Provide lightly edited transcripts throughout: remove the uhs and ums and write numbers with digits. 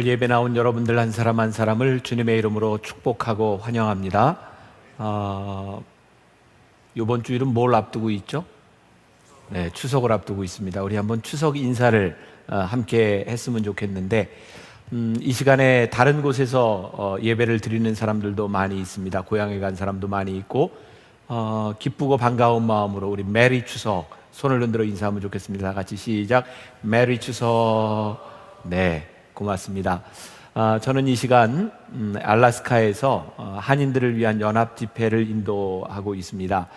오늘 예배 나온 여러분들 한 사람 한 사람을 주님의 이름으로 축복하고 환영합니다. 이번 주일은 뭘 앞두고 있죠? 네, 추석을 앞두고 있습니다. 우리 한번 추석 인사를 함께 했으면 좋겠는데 이 시간에 다른 곳에서 예배를 드리는 사람들도 많이 있습니다. 고향에 간 사람도 많이 있고 기쁘고 반가운 마음으로 우리 메리 추석 손을 흔들어 인사하면 좋겠습니다. 다 같이 시작. 메리 추석. 네, 고맙습니다. 저는 이 시간 알래스카에서 한인들을 위한 연합 집회를 인도하고 있습니다.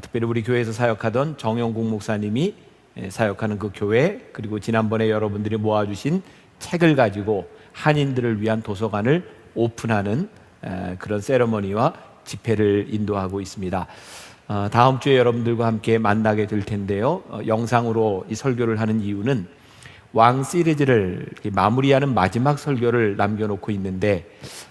특별히 우리 교회에서 사역하던 정영국 목사님이 사역하는 그 교회, 그리고 지난번에 여러분들이 모아주신 책을 가지고 한인들을 위한 도서관을 오픈하는 그런 세레머니와 집회를 인도하고 있습니다. 다음 주에 여러분들과 함께 만나게 될 텐데요. 영상으로 이 설교를 하는 이유는 왕 시리즈를 마무리하는 마지막 설교를 남겨놓고 있는데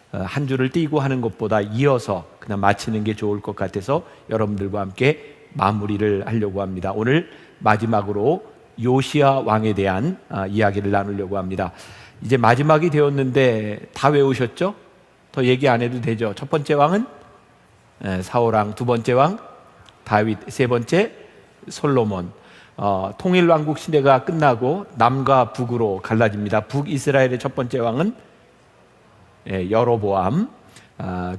한 줄을 띄고 하는 것보다 이어서 그냥 마치는 게 좋을 것 같아서 여러분들과 함께 마무리를 하려고 합니다. 오늘 마지막으로 요시야 왕에 대한 이야기를 나누려고 합니다. 이제 마지막이 되었는데 다 외우셨죠? 더 얘기 안 해도 되죠? 첫 번째 왕은 사울왕, 두 번째 왕 다윗, 세 번째 솔로몬. 통일왕국 시대가 끝나고 남과 북으로 갈라집니다. 북이스라엘의 첫 번째 왕은 여로보암.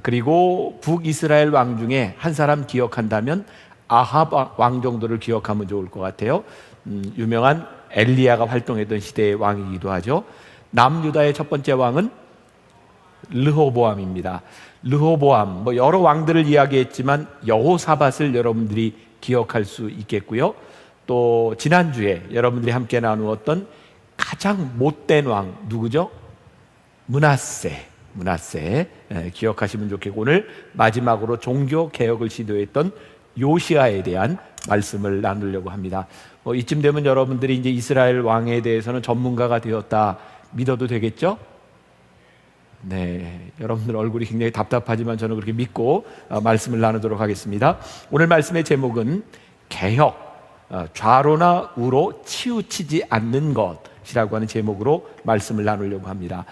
그리고 북이스라엘 왕 중에 한 사람 기억한다면 아합 왕 정도를 기억하면 좋을 것 같아요. 유명한 엘리야가 활동했던 시대의 왕이기도 하죠. 남유다의 첫 번째 왕은 르호보암입니다. 르호보암, 여러 왕들을 이야기했지만 여호사밧을 여러분들이 기억할 수 있겠고요. 또 지난주에 여러분들이 함께 나누었던 가장 못된 왕 누구죠? 므낫세. 기억하시면 좋겠고, 오늘 마지막으로 종교 개혁을 시도했던 요시야에 대한 말씀을 나누려고 합니다. 이쯤 되면 여러분들이 이제 이스라엘 왕에 대해서는 전문가가 되었다 믿어도 되겠죠? 네, 여러분들 얼굴이 굉장히 답답하지만 저는 그렇게 믿고 말씀을 나누도록 하겠습니다. 오늘 말씀의 제목은 개혁, 좌로나 우로 치우치지 않는 것이라고 하는 제목으로 말씀을 나누려고 합니다.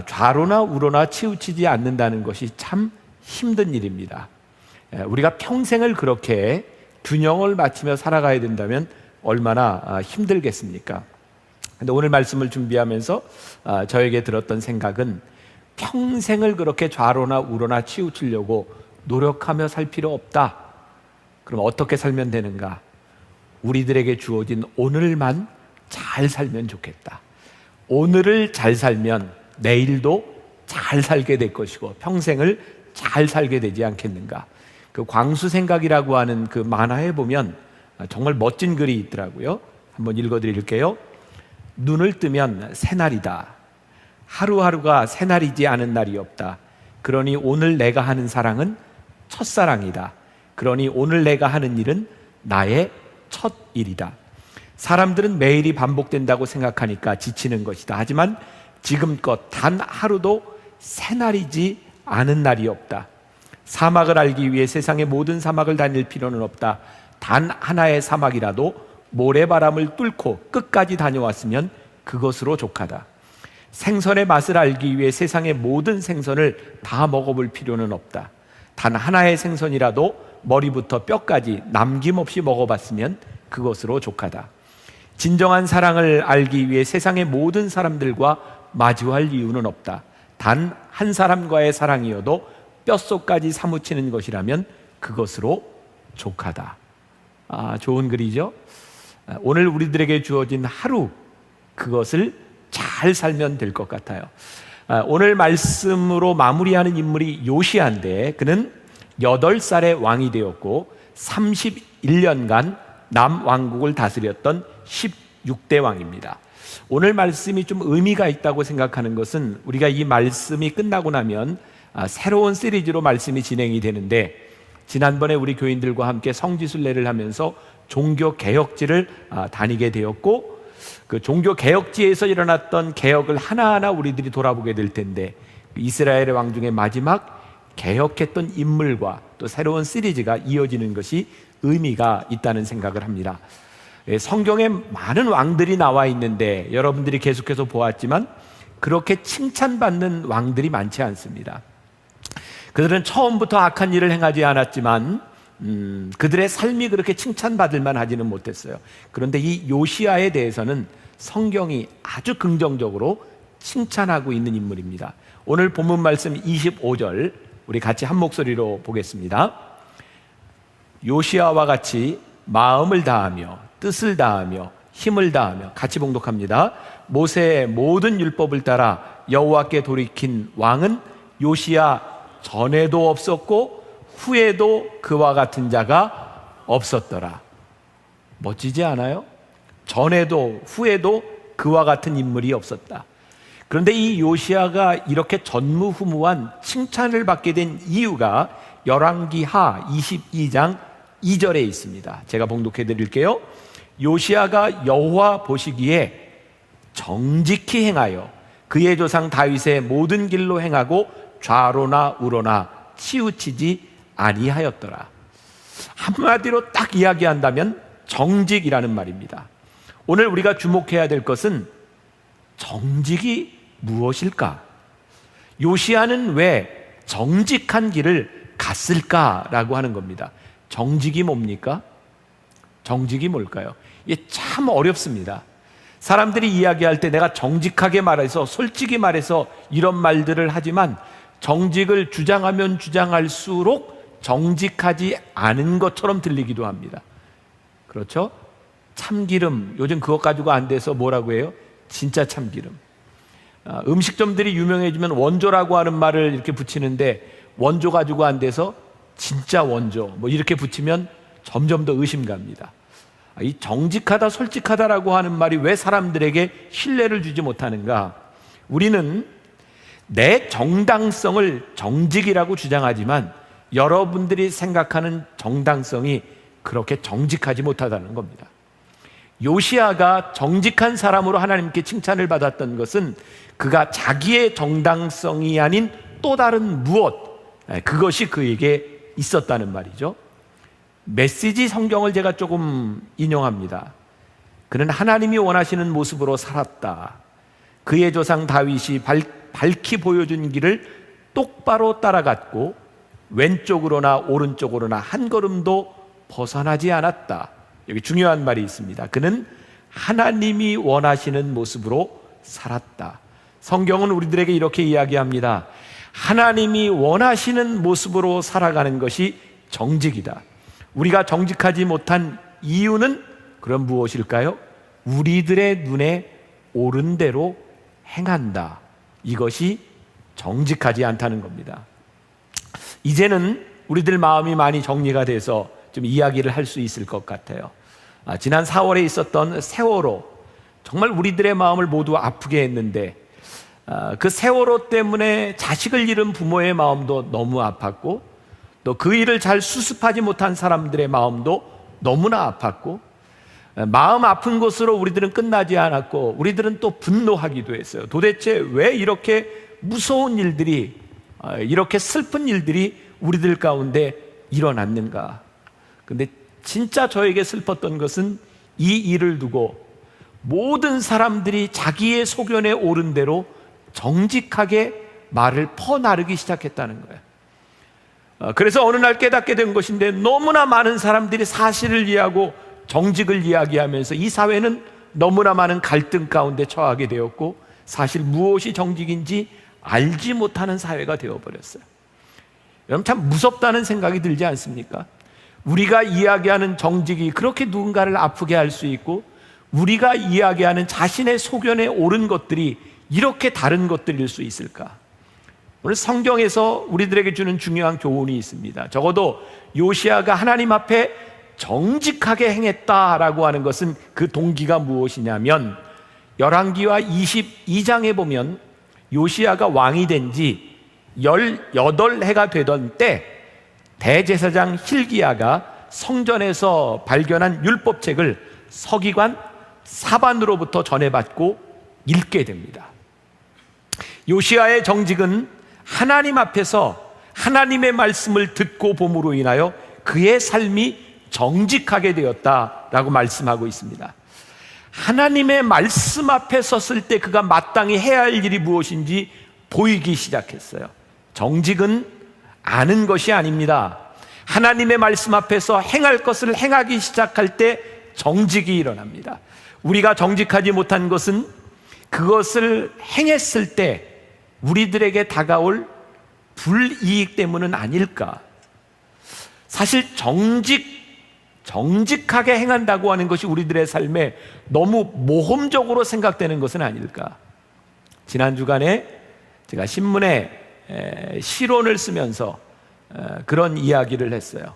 좌로나 우로나 치우치지 않는다는 것이 참 힘든 일입니다. 우리가 평생을 그렇게 균형을 맞추며 살아가야 된다면 얼마나 힘들겠습니까? 근데 오늘 말씀을 준비하면서 저에게 들었던 생각은 평생을 그렇게 좌로나 우로나 치우치려고 노력하며 살 필요 없다. 그럼 어떻게 살면 되는가? 우리들에게 주어진 오늘만 잘 살면 좋겠다. 오늘을 잘 살면 내일도 잘 살게 될 것이고 평생을 잘 살게 되지 않겠는가. 그 광수생각이라고 하는 그 만화에 보면 정말 멋진 글이 있더라고요. 한번 읽어드릴게요. 눈을 뜨면 새날이다. 하루하루가 새날이지 않은 날이 없다. 그러니 오늘 내가 하는 사랑은 첫사랑이다. 그러니 오늘 내가 하는 일은 나의 첫 일이다. 사람들은 매일이 반복된다고 생각하니까 지치는 것이다. 하지만 지금껏 단 하루도 새날이지 않은 날이 없다. 사막을 알기 위해 세상의 모든 사막을 다닐 필요는 없다. 단 하나의 사막이라도 모래바람을 뚫고 끝까지 다녀왔으면 그것으로 족하다. 생선의 맛을 알기 위해 세상의 모든 생선을 다 먹어볼 필요는 없다. 단 하나의 생선이라도 머리부터 뼈까지 남김없이 먹어봤으면 그것으로 족하다. 진정한 사랑을 알기 위해 세상의 모든 사람들과 마주할 이유는 없다. 단 한 사람과의 사랑이어도 뼛속까지 사무치는 것이라면 그것으로 족하다. 좋은 글이죠? 오늘 우리들에게 주어진 하루, 그것을 잘 살면 될 것 같아요. 오늘 말씀으로 마무리하는 인물이 요시야인데 그는 8살의 왕이 되었고 31년간 남왕국을 다스렸던 16대 왕입니다. 오늘 말씀이 좀 의미가 있다고 생각하는 것은 우리가 이 말씀이 끝나고 나면 새로운 시리즈로 말씀이 진행이 되는데 지난번에 우리 교인들과 함께 성지순례를 하면서 종교개혁지를 다니게 되었고 그 종교개혁지에서 일어났던 개혁을 하나하나 우리들이 돌아보게 될 텐데 이스라엘의 왕 중에 마지막 개혁했던 인물과 또 새로운 시리즈가 이어지는 것이 의미가 있다는 생각을 합니다. 성경에 많은 왕들이 나와 있는데 여러분들이 계속해서 보았지만 그렇게 칭찬받는 왕들이 많지 않습니다. 그들은 처음부터 악한 일을 행하지 않았지만 그들의 삶이 그렇게 칭찬받을 만하지는 못했어요. 그런데 이 요시야에 대해서는 성경이 아주 긍정적으로 칭찬하고 있는 인물입니다. 오늘 본문 말씀 25절 우리 같이 한 목소리로 보겠습니다. 요시야와 같이 마음을 다하며 뜻을 다하며 힘을 다하며, 같이 봉독합니다. 모세의 모든 율법을 따라 여호와께 돌이킨 왕은 요시야 전에도 없었고 후에도 그와 같은 자가 없었더라. 멋지지 않아요? 전에도 후에도 그와 같은 인물이 없었다. 그런데 이 요시야가 이렇게 전무후무한 칭찬을 받게 된 이유가 열왕기하 22장 2절에 있습니다. 제가 봉독해 드릴게요. 요시야가 여호와 보시기에 정직히 행하여 그의 조상 다윗의 모든 길로 행하고 좌로나 우로나 치우치지 아니하였더라. 한마디로 딱 이야기한다면 정직이라는 말입니다. 오늘 우리가 주목해야 될 것은 정직이 무엇일까? 요시야는 왜 정직한 길을 갔을까라고 하는 겁니다. 정직이 뭡니까? 정직이 뭘까요? 이게 참 어렵습니다. 사람들이 이야기할 때 내가 정직하게 말해서, 솔직히 말해서 이런 말들을 하지만 정직을 주장하면 주장할수록 정직하지 않은 것처럼 들리기도 합니다. 그렇죠? 참기름, 요즘 그것 가지고 안 돼서 뭐라고 해요? 진짜 참기름. 음식점들이 유명해지면 원조라고 하는 말을 이렇게 붙이는데 원조 가지고 안 돼서 진짜 원조 뭐 이렇게 붙이면 점점 더 의심갑니다. 이 정직하다 솔직하다라고 하는 말이 왜 사람들에게 신뢰를 주지 못하는가? 우리는 내 정당성을 정직이라고 주장하지만 여러분들이 생각하는 정당성이 그렇게 정직하지 못하다는 겁니다. 요시야가 정직한 사람으로 하나님께 칭찬을 받았던 것은 그가 자기의 정당성이 아닌 또 다른 무엇, 그것이 그에게 있었다는 말이죠. 메시지 성경을 제가 조금 인용합니다. 그는 하나님이 원하시는 모습으로 살았다. 그의 조상 다윗이 밝히 보여준 길을 똑바로 따라갔고 왼쪽으로나 오른쪽으로나 한 걸음도 벗어나지 않았다. 여기 중요한 말이 있습니다. 그는 하나님이 원하시는 모습으로 살았다. 성경은 우리들에게 이렇게 이야기합니다. 하나님이 원하시는 모습으로 살아가는 것이 정직이다. 우리가 정직하지 못한 이유는 그럼 무엇일까요? 우리들의 눈에 옳은 대로 행한다. 이것이 정직하지 않다는 겁니다. 이제는 우리들 마음이 많이 정리가 돼서 좀 이야기를 할 수 있을 것 같아요. 지난 4월에 있었던 세월호, 정말 우리들의 마음을 모두 아프게 했는데 그 세월호 때문에 자식을 잃은 부모의 마음도 너무 아팠고 또 그 일을 잘 수습하지 못한 사람들의 마음도 너무나 아팠고 마음 아픈 것으로 우리들은 끝나지 않았고 우리들은 또 분노하기도 했어요. 도대체 왜 이렇게 무서운 일들이, 이렇게 슬픈 일들이 우리들 가운데 일어났는가? 근데 진짜 저에게 슬펐던 것은 이 일을 두고 모든 사람들이 자기의 소견에 옳은 대로 정직하게 말을 퍼나르기 시작했다는 거예요. 그래서 어느 날 깨닫게 된 것인데 너무나 많은 사람들이 사실을 이해하고 정직을 이야기하면서 이 사회는 너무나 많은 갈등 가운데 처하게 되었고 사실 무엇이 정직인지 알지 못하는 사회가 되어버렸어요. 여러분 참 무섭다는 생각이 들지 않습니까? 우리가 이야기하는 정직이 그렇게 누군가를 아프게 할 수 있고 우리가 이야기하는 자신의 소견에 옳은 것들이 이렇게 다른 것들일 수 있을까? 오늘 성경에서 우리들에게 주는 중요한 교훈이 있습니다. 적어도 요시야가 하나님 앞에 정직하게 행했다라고 하는 것은 그 동기가 무엇이냐면 열왕기하 22장에 보면 요시야가 왕이 된 지 18해가 되던 때 대제사장 hil기야가 성전에서 발견한 율법책을 서기관 사반으로부터 전해받고 읽게 됩니다. 요시야의 정직은 하나님 앞에서 하나님의 말씀을 듣고 봄으로 인하여 그의 삶이 정직하게 되었다라고 말씀하고 있습니다. 하나님의 말씀 앞에 섰을 때 그가 마땅히 해야 할 일이 무엇인지 보이기 시작했어요. 정직은 아는 것이 아닙니다. 하나님의 말씀 앞에서 행할 것을 행하기 시작할 때 정직이 일어납니다. 우리가 정직하지 못한 것은 그것을 행했을 때 우리들에게 다가올 불이익 때문은 아닐까? 사실 정직하게 행한다고 하는 것이 우리들의 삶에 너무 모험적으로 생각되는 것은 아닐까? 지난 주간에 제가 신문에 시론을 쓰면서 그런 이야기를 했어요.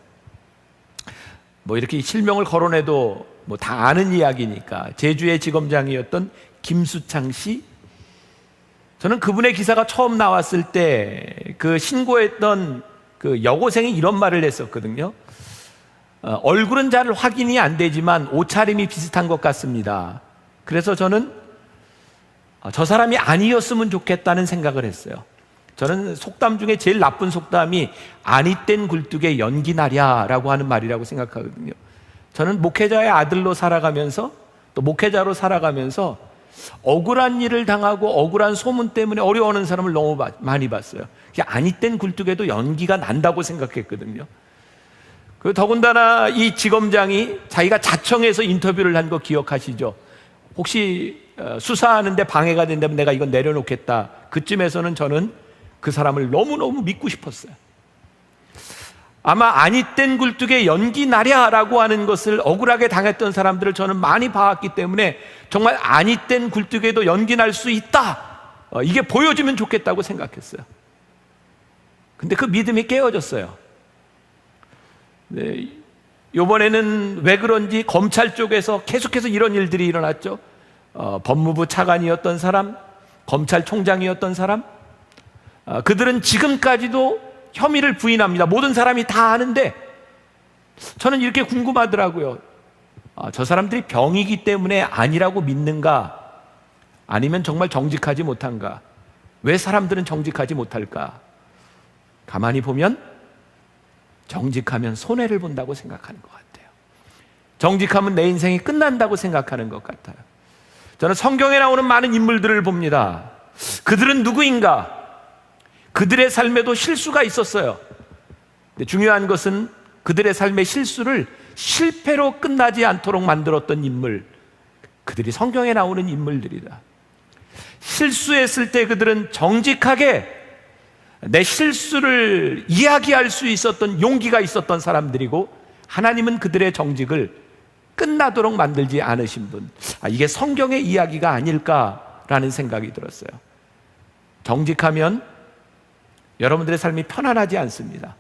뭐 이렇게 실명을 거론해도 뭐 다 아는 이야기니까 제주의 지검장이었던 김수창 씨, 저는 그분의 기사가 처음 나왔을 때 그 신고했던 그 여고생이 이런 말을 했었거든요. 얼굴은 잘 확인이 안 되지만 옷차림이 비슷한 것 같습니다. 그래서 저는 저 사람이 아니었으면 좋겠다는 생각을 했어요. 저는 속담 중에 제일 나쁜 속담이 아니 땐 굴뚝에 연기 나랴라고 하는 말이라고 생각하거든요. 저는 목회자의 아들로 살아가면서 또 목회자로 살아가면서 억울한 일을 당하고 억울한 소문 때문에 어려워하는 사람을 너무 많이 봤어요. 아니 땐 굴뚝에도 연기가 난다고 생각했거든요. 그 더군다나 이 지검장이 자기가 자청해서 인터뷰를 한 거 기억하시죠? 혹시 수사하는데 방해가 된다면 내가 이건 내려놓겠다. 그쯤에서는 저는 그 사람을 너무너무 믿고 싶었어요. 아마 아니 땐 굴뚝에 연기 나랴라고 하는 것을 억울하게 당했던 사람들을 저는 많이 봐왔기 때문에 정말 아니 땐 굴뚝에도 연기 날 수 있다, 이게 보여주면 좋겠다고 생각했어요. 근데 그 믿음이 깨어졌어요. 네, 이번에는 왜 그런지 검찰 쪽에서 계속해서 이런 일들이 일어났죠. 법무부 차관이었던 사람, 검찰총장이었던 사람, 그들은 지금까지도 혐의를 부인합니다. 모든 사람이 다 아는데 저는 이렇게 궁금하더라고요. 저 사람들이 병이기 때문에 아니라고 믿는가? 아니면 정말 정직하지 못한가? 왜 사람들은 정직하지 못할까? 가만히 보면 정직하면 손해를 본다고 생각하는 것 같아요. 정직하면 내 인생이 끝난다고 생각하는 것 같아요. 저는 성경에 나오는 많은 인물들을 봅니다. 그들은 누구인가? 그들의 삶에도 실수가 있었어요. 근데 중요한 것은 그들의 삶의 실수를 실패로 끝나지 않도록 만들었던 인물, 그들이 성경에 나오는 인물들이다. 실수했을 때 그들은 정직하게 내 실수를 이야기할 수 있었던 용기가 있었던 사람들이고, 하나님은 그들의 정직을 끝나도록 만들지 않으신 분. 이게 성경의 이야기가 아닐까라는 생각이 들었어요. 정직하면 여러분들의 삶이 편안하지 않습니다.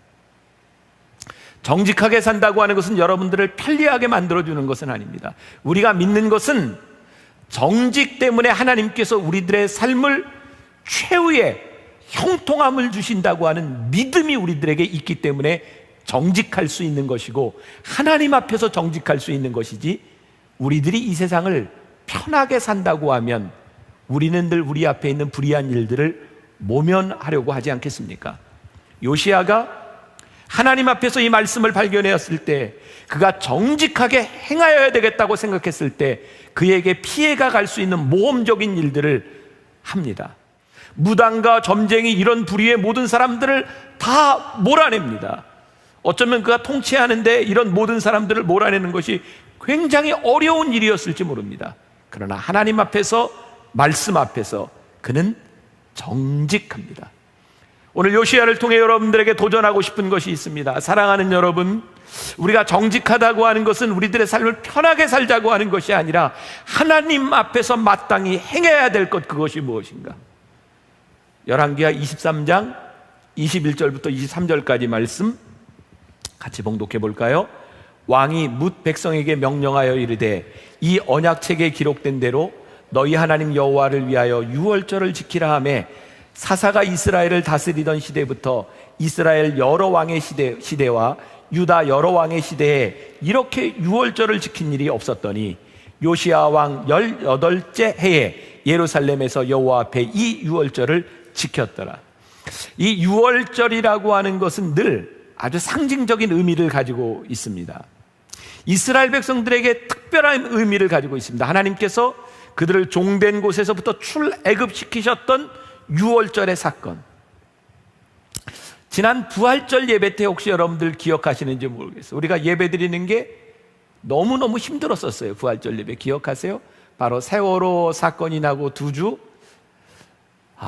정직하게 산다고 하는 것은 여러분들을 편리하게 만들어주는 것은 아닙니다. 우리가 믿는 것은 정직 때문에 하나님께서 우리들의 삶을 최후의 형통함을 주신다고 하는 믿음이 우리들에게 있기 때문에 정직할 수 있는 것이고, 하나님 앞에서 정직할 수 있는 것이지, 우리들이 이 세상을 편하게 산다고 하면 우리는 늘 우리 앞에 있는 불의한 일들을 모면하려고 하지 않겠습니까? 요시야가 하나님 앞에서 이 말씀을 발견했을 때, 그가 정직하게 행하여야 되겠다고 생각했을 때 그에게 피해가 갈 수 있는 모험적인 일들을 합니다. 무당과 점쟁이, 이런 부류의 모든 사람들을 다 몰아냅니다. 어쩌면 그가 통치하는데 이런 모든 사람들을 몰아내는 것이 굉장히 어려운 일이었을지 모릅니다. 그러나 하나님 앞에서, 말씀 앞에서 그는 정직합니다. 오늘 요시야를 통해 여러분들에게 도전하고 싶은 것이 있습니다. 사랑하는 여러분, 우리가 정직하다고 하는 것은 우리들의 삶을 편하게 살자고 하는 것이 아니라 하나님 앞에서 마땅히 행해야 될 것, 그것이 무엇인가? 열왕기하 23장 21절부터 23절까지 말씀 같이 봉독해 볼까요? 왕이 뭇 백성에게 명령하여 이르되, 이 언약책에 기록된 대로 너희 하나님 여호와를 위하여 유월절을 지키라 하매, 사사가 이스라엘을 다스리던 시대부터 이스라엘 여러 왕의 시대와 유다 여러 왕의 시대에 이렇게 유월절을 지킨 일이 없었더니, 요시야 왕 18째 해에 예루살렘에서 여호와 앞에 이 유월절을 지켰더라. 이 유월절이라고 하는 것은 늘 아주 상징적인 의미를 가지고 있습니다. 이스라엘 백성들에게 특별한 의미를 가지고 있습니다. 하나님께서 그들을 종된 곳에서부터 출애굽시키셨던 유월절의 사건. 지난 부활절 예배 때 혹시 여러분들 기억하시는지 모르겠어요. 우리가 예배 드리는 게 너무너무 힘들었었어요. 부활절 예배 기억하세요? 바로 세월호 사건이 나고 2주.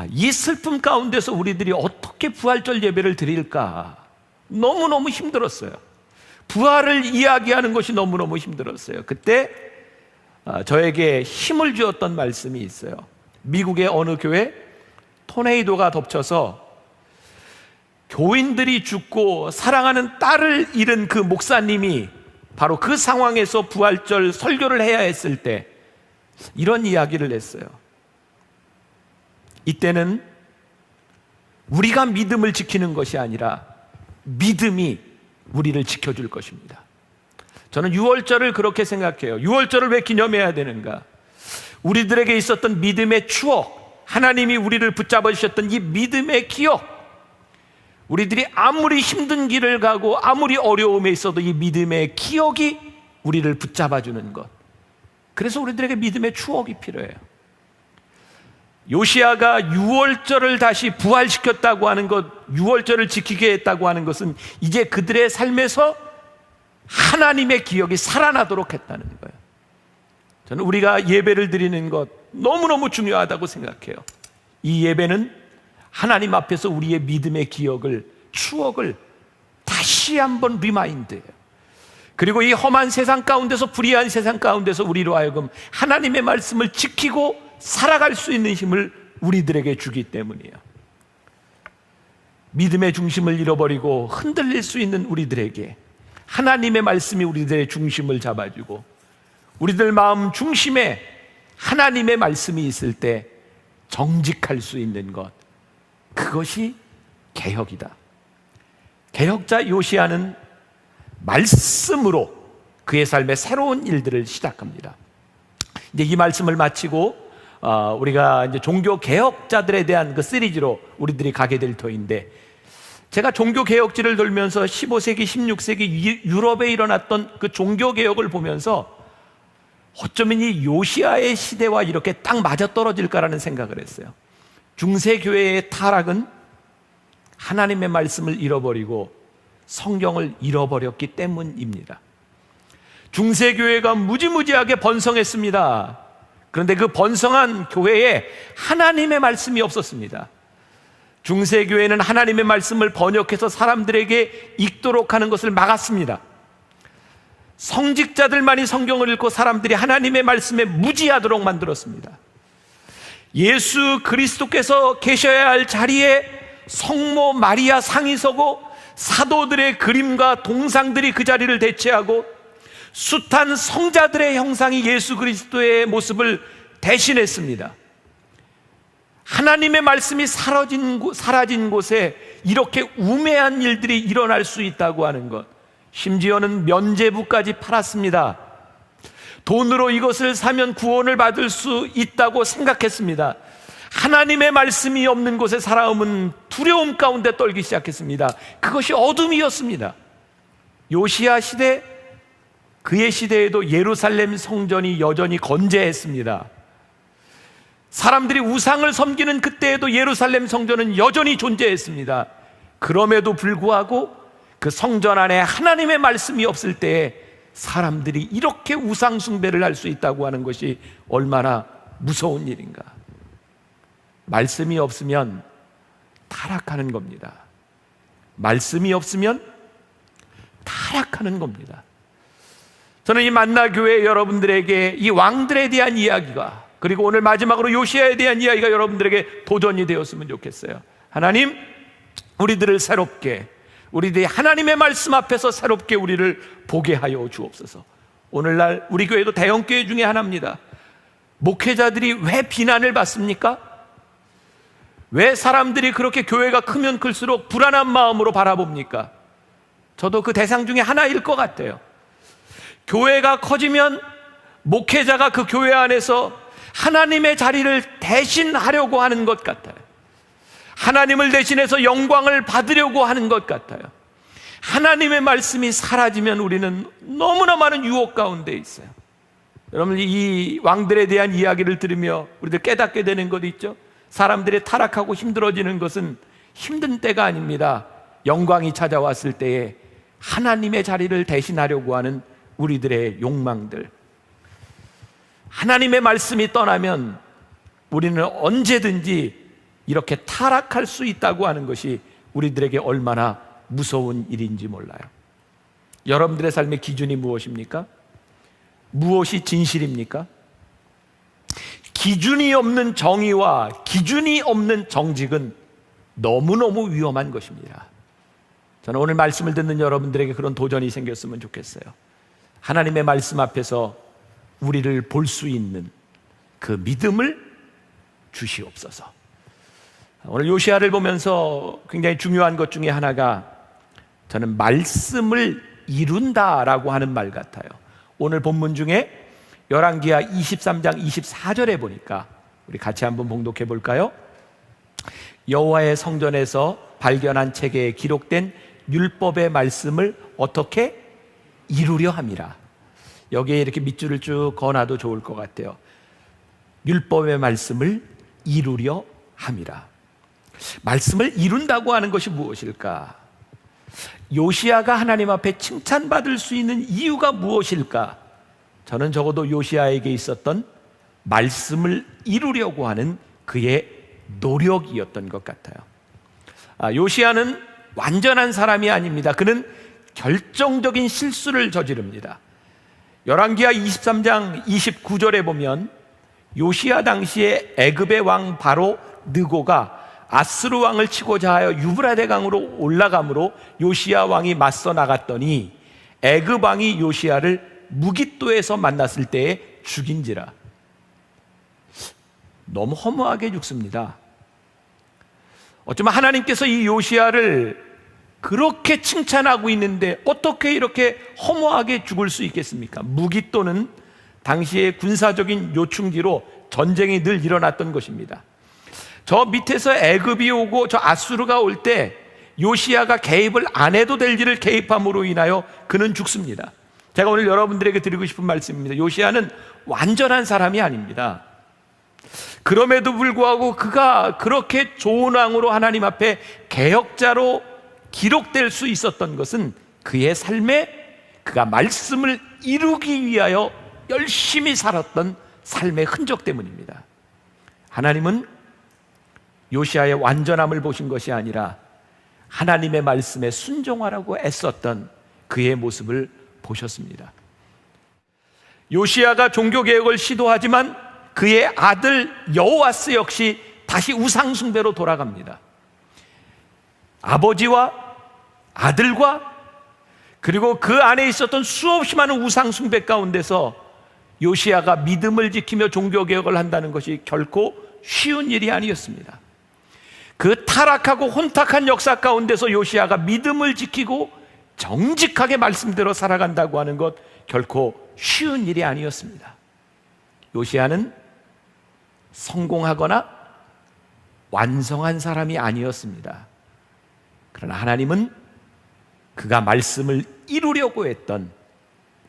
이 슬픔 가운데서 우리들이 어떻게 부활절 예배를 드릴까? 너무너무 힘들었어요. 부활을 이야기하는 것이 너무너무 힘들었어요. 그때 저에게 힘을 주었던 말씀이 있어요. 미국의 어느 교회 토네이도가 덮쳐서 교인들이 죽고 사랑하는 딸을 잃은 그 목사님이 바로 그 상황에서 부활절 설교를 해야 했을 때 이런 이야기를 했어요. 이때는 우리가 믿음을 지키는 것이 아니라 믿음이 우리를 지켜줄 것입니다. 저는 유월절을 그렇게 생각해요. 유월절을 왜 기념해야 되는가? 우리들에게 있었던 믿음의 추억, 하나님이 우리를 붙잡아 주셨던 이 믿음의 기억, 우리들이 아무리 힘든 길을 가고 아무리 어려움에 있어도 이 믿음의 기억이 우리를 붙잡아 주는 것. 그래서 우리들에게 믿음의 추억이 필요해요. 요시야가 유월절을 다시 부활시켰다고 하는 것, 유월절을 지키게 했다고 하는 것은 이제 그들의 삶에서 하나님의 기억이 살아나도록 했다는 거예요. 저는 우리가 예배를 드리는 것 너무너무 중요하다고 생각해요. 이 예배는 하나님 앞에서 우리의 믿음의 기억을, 추억을 다시 한번 리마인드해요. 그리고 이 험한 세상 가운데서, 불의한 세상 가운데서 우리로 하여금 하나님의 말씀을 지키고 살아갈 수 있는 힘을 우리들에게 주기 때문이에요. 믿음의 중심을 잃어버리고 흔들릴 수 있는 우리들에게 하나님의 말씀이 우리들의 중심을 잡아주고 우리들 마음 중심에 하나님의 말씀이 있을 때 정직할 수 있는 것, 그것이 개혁이다. 개혁자 요시야는 말씀으로 그의 삶의 새로운 일들을 시작합니다. 이제 이 말씀을 마치고 우리가 이제 종교 개혁자들에 대한 그 시리즈로 우리들이 가게 될 터인데, 제가 종교 개혁지를 돌면서 15세기, 16세기 유럽에 일어났던 그 종교 개혁을 보면서 어쩌면 이 요시야의 시대와 이렇게 딱 맞아떨어질까라는 생각을 했어요. 중세 교회의 타락은 하나님의 말씀을 잃어버리고 성경을 잃어버렸기 때문입니다. 중세 교회가 무지무지하게 번성했습니다. 그런데 그 번성한 교회에 하나님의 말씀이 없었습니다. 중세 교회는 하나님의 말씀을 번역해서 사람들에게 읽도록 하는 것을 막았습니다. 성직자들만이 성경을 읽고 사람들이 하나님의 말씀에 무지하도록 만들었습니다. 예수 그리스도께서 계셔야 할 자리에 성모 마리아 상이 서고 사도들의 그림과 동상들이 그 자리를 대체하고 숱한 성자들의 형상이 예수 그리스도의 모습을 대신했습니다. 하나님의 말씀이 사라진 곳에 이렇게 우매한 일들이 일어날 수 있다고 하는 것, 심지어는 면죄부까지 팔았습니다. 돈으로 이것을 사면 구원을 받을 수 있다고 생각했습니다. 하나님의 말씀이 없는 곳에 사람은 두려움 가운데 떨기 시작했습니다. 그것이 어둠이었습니다. 요시야 시대, 그의 시대에도 예루살렘 성전이 여전히 건재했습니다. 사람들이 우상을 섬기는 그때에도 예루살렘 성전은 여전히 존재했습니다. 그럼에도 불구하고 그 성전 안에 하나님의 말씀이 없을 때에 사람들이 이렇게 우상 숭배를 할 수 있다고 하는 것이 얼마나 무서운 일인가. 말씀이 없으면 타락하는 겁니다. 말씀이 없으면 타락하는 겁니다. 저는 이 만나교회 여러분들에게 이 왕들에 대한 이야기가, 그리고 오늘 마지막으로 요시야에 대한 이야기가 여러분들에게 도전이 되었으면 좋겠어요. 하나님, 우리들을 새롭게, 우리들이 하나님의 말씀 앞에서 새롭게 우리를 보게 하여 주옵소서. 오늘날 우리 교회도 대형교회 중에 하나입니다. 목회자들이 왜 비난을 받습니까? 왜 사람들이 그렇게 교회가 크면 클수록 불안한 마음으로 바라봅니까? 저도 그 대상 중에 하나일 것 같아요. 교회가 커지면 목회자가 그 교회 안에서 하나님의 자리를 대신하려고 하는 것 같아요. 하나님을 대신해서 영광을 받으려고 하는 것 같아요. 하나님의 말씀이 사라지면 우리는 너무나 많은 유혹 가운데 있어요. 여러분, 이 왕들에 대한 이야기를 들으며 우리들 깨닫게 되는 것 있죠? 사람들이 타락하고 힘들어지는 것은 힘든 때가 아닙니다. 영광이 찾아왔을 때에 하나님의 자리를 대신하려고 하는 우리들의 욕망들, 하나님의 말씀이 떠나면 우리는 언제든지 이렇게 타락할 수 있다고 하는 것이 우리들에게 얼마나 무서운 일인지 몰라요. 여러분들의 삶의 기준이 무엇입니까? 무엇이 진실입니까? 기준이 없는 정의와 기준이 없는 정직은 너무너무 위험한 것입니다. 저는 오늘 말씀을 듣는 여러분들에게 그런 도전이 생겼으면 좋겠어요. 하나님의 말씀 앞에서 우리를 볼 수 있는 그 믿음을 주시옵소서. 오늘 요시야를 보면서 굉장히 중요한 것 중에 하나가 저는 말씀을 이룬다라고 하는 말 같아요. 오늘 본문 중에 열왕기하 23장 24절에 보니까 우리 같이 한번 봉독해 볼까요? 여호와의 성전에서 발견한 책에 기록된 율법의 말씀을 어떻게 이루려 함이라. 여기에 이렇게 밑줄을 쭉 그어놔도 좋을 것 같아요. 율법의 말씀을 이루려 함이라. 말씀을 이룬다고 하는 것이 무엇일까? 요시야가 하나님 앞에 칭찬받을 수 있는 이유가 무엇일까? 저는 적어도 요시야에게 있었던 말씀을 이루려고 하는 그의 노력이었던 것 같아요. 요시야는 완전한 사람이 아닙니다. 그는 결정적인 실수를 저지릅니다. 열왕기하 23장 29절에 보면 요시야 당시에 애굽의 왕 바로 느고가 아스루 왕을 치고자 하여 유브라데 강으로 올라가므로 요시야 왕이 맞서 나갔더니 애굽 왕이 요시야를 무깃도에서 만났을 때에 죽인지라. 너무 허무하게 죽습니다. 어쩌면 하나님께서 이 요시야를 그렇게 칭찬하고 있는데 어떻게 이렇게 허무하게 죽을 수 있겠습니까? 무깃도는 당시의 군사적인 요충지로 전쟁이 늘 일어났던 것입니다. 저 밑에서 애굽이 오고 저 아수르가 올 때 요시야가 개입을 안 해도 될 일을 개입함으로 인하여 그는 죽습니다. 제가 오늘 여러분들에게 드리고 싶은 말씀입니다. 요시야는 완전한 사람이 아닙니다. 그럼에도 불구하고 그가 그렇게 좋은 왕으로 하나님 앞에 개혁자로 기록될 수 있었던 것은 그의 삶에 그가 말씀을 이루기 위하여 열심히 살았던 삶의 흔적 때문입니다. 하나님은 요시야의 완전함을 보신 것이 아니라 하나님의 말씀에 순종하라고 애썼던 그의 모습을 보셨습니다. 요시야가 종교개혁을 시도하지만 그의 아들 여호아스 역시 다시 우상 숭배로 돌아갑니다. 아버지와 아들과 그리고 그 안에 있었던 수없이 많은 우상 숭배 가운데서 요시야가 믿음을 지키며 종교개혁을 한다는 것이 결코 쉬운 일이 아니었습니다. 그 타락하고 혼탁한 역사 가운데서 요시야가 믿음을 지키고 정직하게 말씀대로 살아간다고 하는 것 결코 쉬운 일이 아니었습니다. 요시야는 성공하거나 완성한 사람이 아니었습니다. 그러나 하나님은 그가 말씀을 이루려고 했던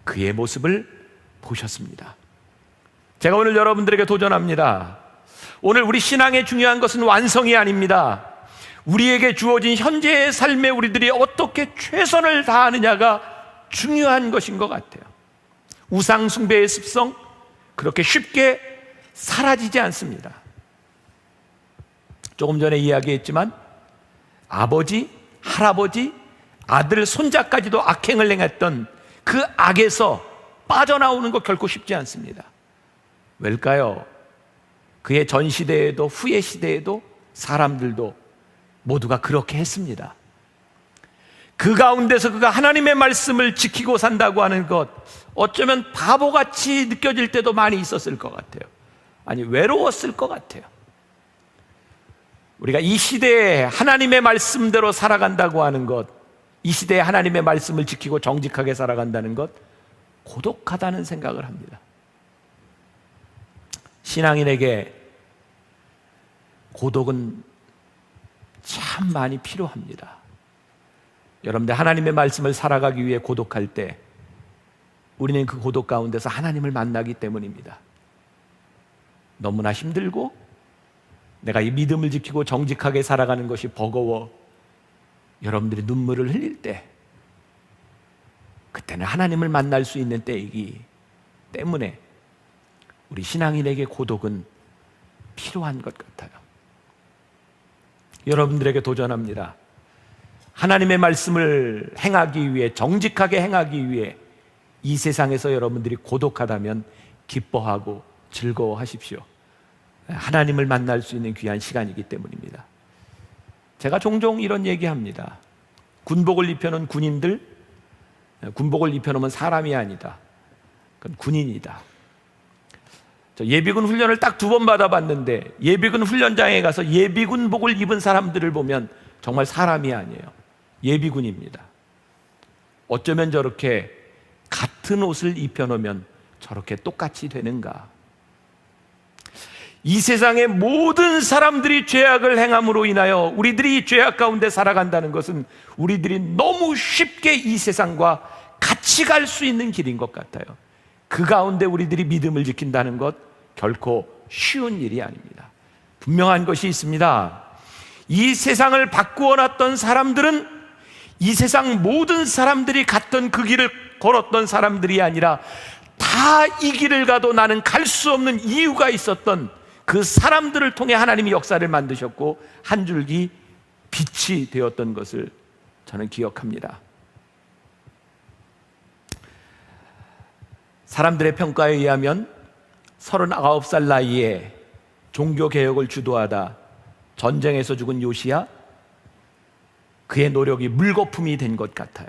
그의 모습을 보셨습니다. 제가 오늘 여러분들에게 도전합니다. 오늘 우리 신앙의 중요한 것은 완성이 아닙니다. 우리에게 주어진 현재의 삶에 우리들이 어떻게 최선을 다하느냐가 중요한 것인 것 같아요. 우상 숭배의 습성 그렇게 쉽게 사라지지 않습니다. 조금 전에 이야기했지만 아버지, 할아버지, 아들, 손자까지도 악행을 행했던 그 악에서 빠져나오는 것 결코 쉽지 않습니다. 왜일까요? 그의 전 시대에도 후의 시대에도 사람들도 모두가 그렇게 했습니다. 그 가운데서 그가 하나님의 말씀을 지키고 산다고 하는 것 어쩌면 바보같이 느껴질 때도 많이 있었을 것 같아요. 아니, 외로웠을 것 같아요. 우리가 이 시대에 하나님의 말씀대로 살아간다고 하는 것, 이 시대에 하나님의 말씀을 지키고 정직하게 살아간다는 것 고독하다는 생각을 합니다. 신앙인에게 고독은 참 많이 필요합니다. 여러분들 하나님의 말씀을 살아가기 위해 고독할 때 우리는 그 고독 가운데서 하나님을 만나기 때문입니다. 너무나 힘들고 내가 이 믿음을 지키고 정직하게 살아가는 것이 버거워 여러분들이 눈물을 흘릴 때, 그때는 하나님을 만날 수 있는 때이기 때문에 우리 신앙인에게 고독은 필요한 것 같아요. 여러분들에게 도전합니다. 하나님의 말씀을 행하기 위해, 정직하게 행하기 위해 이 세상에서 여러분들이 고독하다면 기뻐하고 즐거워하십시오. 하나님을 만날 수 있는 귀한 시간이기 때문입니다. 제가 종종 이런 얘기합니다. 군복을 입혀놓은 군인들, 군복을 입혀놓으면 사람이 아니다. 그건 군인이다. 저 예비군 훈련을 딱 2번 받아봤는데 예비군 훈련장에 가서 예비군복을 입은 사람들을 보면 정말 사람이 아니에요. 예비군입니다. 어쩌면 저렇게 같은 옷을 입혀놓으면 저렇게 똑같이 되는가? 이 세상의 모든 사람들이 죄악을 행함으로 인하여 우리들이 이 죄악 가운데 살아간다는 것은 우리들이 너무 쉽게 이 세상과 같이 갈 수 있는 길인 것 같아요. 그 가운데 우리들이 믿음을 지킨다는 것 결코 쉬운 일이 아닙니다. 분명한 것이 있습니다. 이 세상을 바꾸어 놨던 사람들은 이 세상 모든 사람들이 갔던 그 길을 걸었던 사람들이 아니라 다 이 길을 가도 나는 갈 수 없는 이유가 있었던 그 사람들을 통해 하나님이 역사를 만드셨고 한 줄기 빛이 되었던 것을 저는 기억합니다. 사람들의 평가에 의하면 39살 나이에 종교개혁을 주도하다 전쟁에서 죽은 요시야, 그의 노력이 물거품이 된 것 같아요.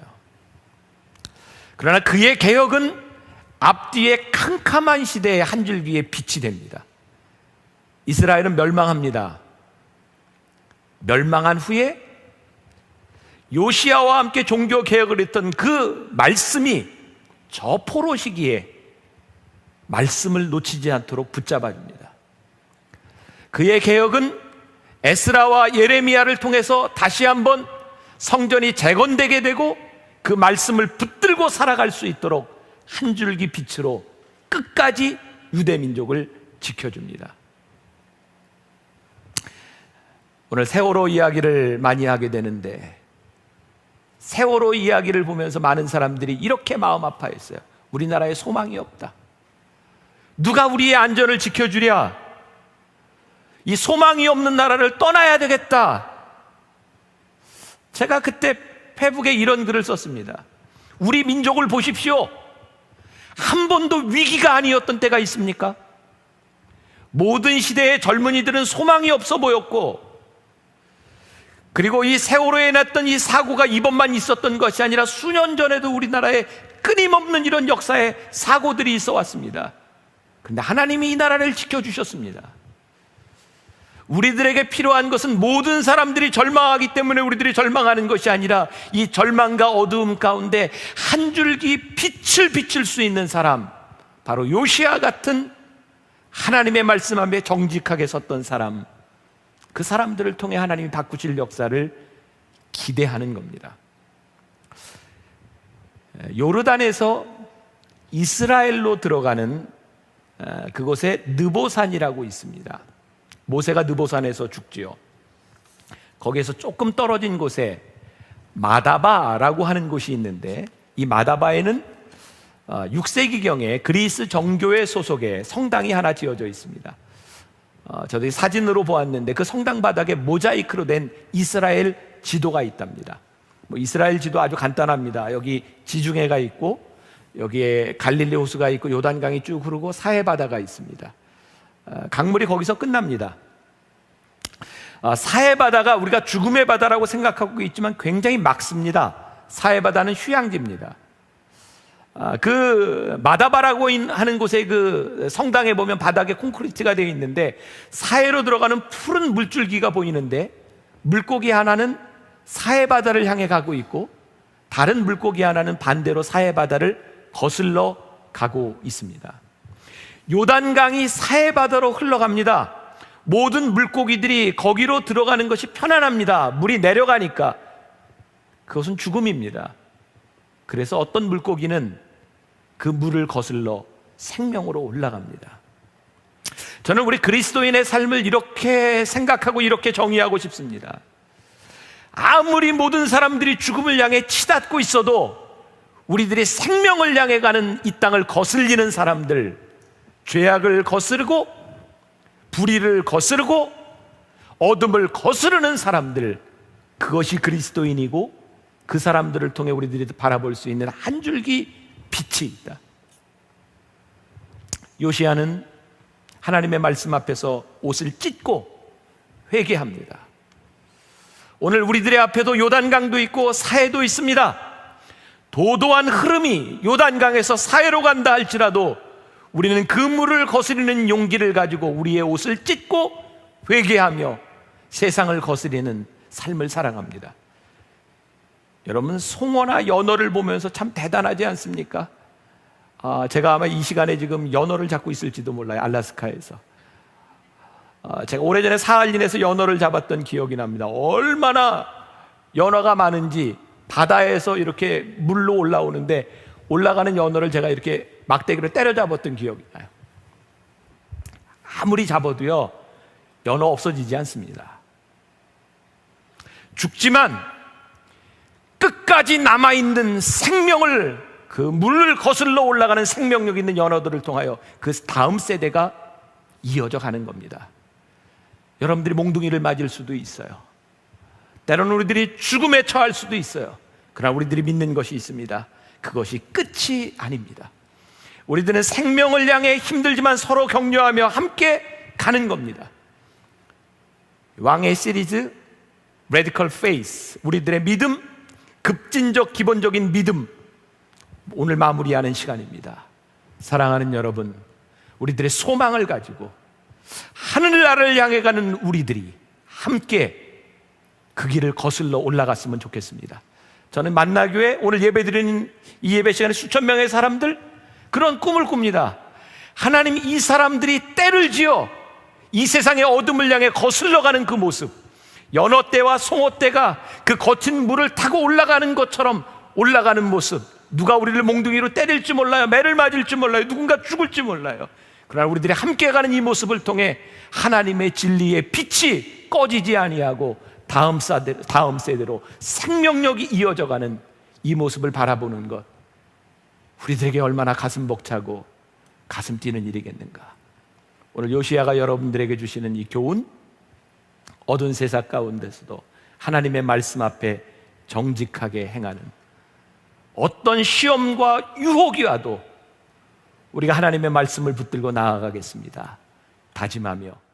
그러나 그의 개혁은 앞뒤의 캄캄한 시대의 한 줄기의 빛이 됩니다. 이스라엘은 멸망합니다. 멸망한 후에 요시야와 함께 종교개혁을 했던 그 말씀이 저 포로 시기에 말씀을 놓치지 않도록 붙잡아줍니다. 그의 개혁은 에스라와 예레미야를 통해서 다시 한번 성전이 재건되게 되고 그 말씀을 붙들고 살아갈 수 있도록 한 줄기 빛으로 끝까지 유대민족을 지켜줍니다. 오늘 세월호 이야기를 많이 하게 되는데 세월호 이야기를 보면서 많은 사람들이 이렇게 마음 아파했어요. 우리나라에 소망이 없다. 누가 우리의 안전을 지켜주랴? 이 소망이 없는 나라를 떠나야 되겠다. 제가 그때 페북에 이런 글을 썼습니다. 우리 민족을 보십시오. 한 번도 위기가 아니었던 때가 있습니까? 모든 시대의 젊은이들은 소망이 없어 보였고, 그리고 이 세월호에 났던 이 사고가 이번만 있었던 것이 아니라 수년 전에도 우리나라에 끊임없는 이런 역사의 사고들이 있어 왔습니다. 그런데 하나님이 이 나라를 지켜주셨습니다. 우리들에게 필요한 것은 모든 사람들이 절망하기 때문에 우리들이 절망하는 것이 아니라 이 절망과 어두움 가운데 한 줄기 빛을 비출 수 있는 사람, 바로 요시야 같은 하나님의 말씀 앞에 정직하게 섰던 사람, 그 사람들을 통해 하나님이 바꾸실 역사를 기대하는 겁니다. 요르단에서 이스라엘로 들어가는 그곳에 느보산이라고 있습니다. 모세가 느보산에서 죽지요. 거기에서 조금 떨어진 곳에 마다바라고 하는 곳이 있는데, 이 마다바에는 6세기경에 그리스 정교회 소속의 성당이 하나 지어져 있습니다. 저도 사진으로 보았는데 그 성당 바닥에 모자이크로 된 이스라엘 지도가 있답니다. 이스라엘 지도 아주 간단합니다. 여기 지중해가 있고 여기에 갈릴리 호수가 있고 요단강이 쭉 흐르고 사해바다가 있습니다. 강물이 거기서 끝납니다. 사해바다가 우리가 죽음의 바다라고 생각하고 있지만 굉장히 맑습니다. 사해바다는 휴양지입니다. 그 마다바라고 하는 곳에 그 성당에 보면 바닥에 콘크리트가 되어 있는데 사해로 들어가는 푸른 물줄기가 보이는데, 물고기 하나는 사해바다를 향해 가고 있고 다른 물고기 하나는 반대로 사해바다를 거슬러 가고 있습니다. 요단강이 사해바다로 흘러갑니다. 모든 물고기들이 거기로 들어가는 것이 편안합니다. 물이 내려가니까. 그것은 죽음입니다. 그래서 어떤 물고기는 그 물을 거슬러 생명으로 올라갑니다. 저는 우리 그리스도인의 삶을 이렇게 생각하고 이렇게 정의하고 싶습니다. 아무리 모든 사람들이 죽음을 향해 치닫고 있어도 우리들이 생명을 향해 가는 이 땅을 거슬리는 사람들, 죄악을 거스르고 불의를 거스르고 어둠을 거스르는 사람들, 그것이 그리스도인이고 그 사람들을 통해 우리들이 바라볼 수 있는 한 줄기 빛이 있다. 요시야는 하나님의 말씀 앞에서 옷을 찢고 회개합니다. 오늘 우리들의 앞에도 요단강도 있고 사해도 있습니다. 도도한 흐름이 요단강에서 사해로 간다 할지라도 우리는 그 물을 거스리는 용기를 가지고 우리의 옷을 찢고 회개하며 세상을 거스리는 삶을 살아갑니다. 여러분, 송어나 연어를 보면서 참 대단하지 않습니까? 제가 아마 이 시간에 지금 연어를 잡고 있을지도 몰라요. 알래스카에서. 제가 오래전에 사할린에서 연어를 잡았던 기억이 납니다. 얼마나 연어가 많은지 바다에서 이렇게 물로 올라오는데 올라가는 연어를 제가 이렇게 막대기로 때려잡았던 기억이 나요. 아무리 잡아도요, 연어 없어지지 않습니다. 죽지만 끝까지 남아있는 생명을, 그 물을 거슬러 올라가는 생명력 있는 연어들을 통하여 그 다음 세대가 이어져 가는 겁니다. 여러분들이 몽둥이를 맞을 수도 있어요. 때로는 우리들이 죽음에 처할 수도 있어요. 그러나 우리들이 믿는 것이 있습니다. 그것이 끝이 아닙니다. 우리들은 생명을 향해 힘들지만 서로 격려하며 함께 가는 겁니다. 왕의 시리즈 Radical Faith, 우리들의 믿음, 급진적 기본적인 믿음, 오늘 마무리하는 시간입니다. 사랑하는 여러분, 우리들의 소망을 가지고 하늘나라를 향해 가는 우리들이 함께 그 길을 거슬러 올라갔으면 좋겠습니다. 저는 만나교회 오늘 예배드리는 이 예배 시간에 수천 명의 사람들, 그런 꿈을 꿉니다. 하나님, 이 사람들이 때를 지어 이 세상의 어둠을 향해 거슬러 가는 그 모습, 연어떼와 송어떼가 그 거친 물을 타고 올라가는 것처럼 올라가는 모습, 누가 우리를 몽둥이로 때릴지 몰라요. 매를 맞을지 몰라요. 누군가 죽을지 몰라요. 그러나 우리들이 함께 가는 이 모습을 통해 하나님의 진리의 빛이 꺼지지 아니하고 다음 세대로 생명력이 이어져가는 이 모습을 바라보는 것, 우리들에게 얼마나 가슴 벅차고 가슴 뛰는 일이겠는가. 오늘 요시야가 여러분들에게 주시는 이 교훈, 어두운 세상 가운데서도 하나님의 말씀 앞에 정직하게 행하는, 어떤 시험과 유혹이 와도 우리가 하나님의 말씀을 붙들고 나아가겠습니다. 다짐하며